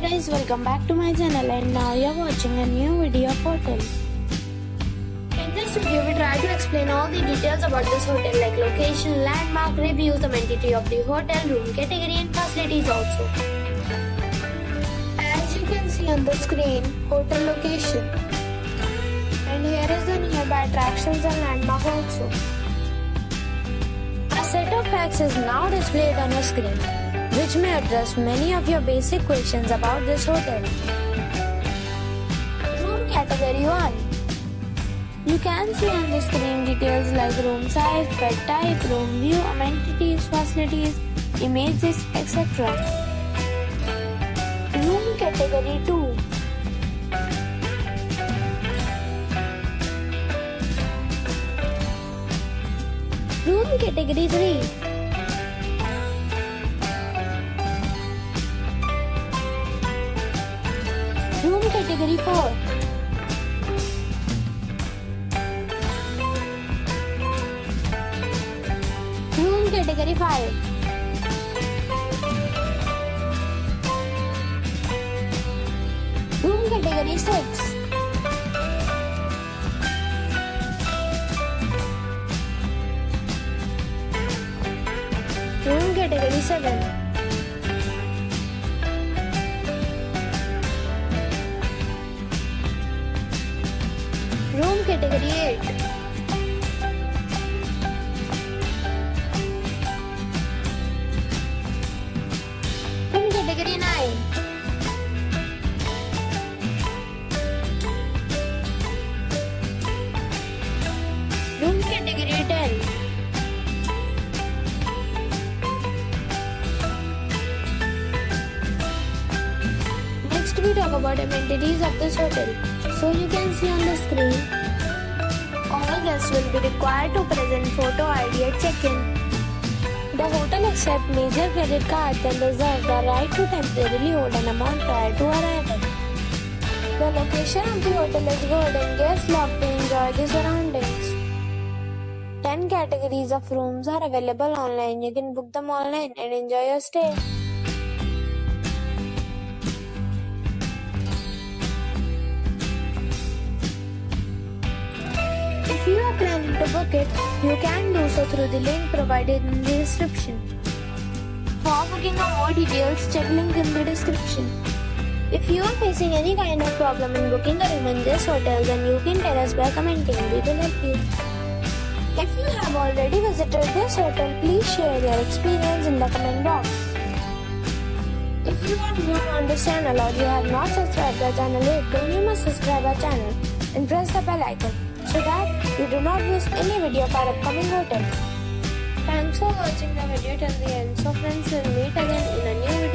guys, welcome back to my channel and now you're watching a new video of hotel. In this video, we try to explain all the details about this hotel like location, landmark, reviews, amenity of the hotel, room category and facilities also. As you can see on the screen, hotel location. And here is the nearby attractions and landmark also. A set of facts is now displayed on your screen, which may address many of your basic questions about this hotel. Room category 1. You can see on the screen details like room size, bed type, room view, amenities, facilities, images, etc. Room category 2. Room category 3. Room category 4. Room category 5. Room category 6. Room category 7. Room category 8. Room category 9. Room category 10. Next we talk about amenities of this hotel. So you can see on the screen, all guests will be required to present photo ID at check-in. The hotel accepts major credit cards and reserves the right to temporarily hold an amount prior to arrival. The location of the hotel is good and guests love to enjoy the surroundings. 10 categories of rooms are available online. You can book them online and enjoy your stay. If you are planning to book it, you can do so through the link provided in the description. For booking or more details, check link in the description. If you are facing any kind of problem in booking a room in this hotel, then you can tell us by commenting. We will help you. If you have already visited this hotel, please share your experience in the comment box. If you are new on this channel or you have not subscribed our channel yet, then you must subscribe our channel and press the bell icon, so that you do not miss any video of our upcoming hotel. Thanks for watching the video till the end. So friends, will meet again in a new video.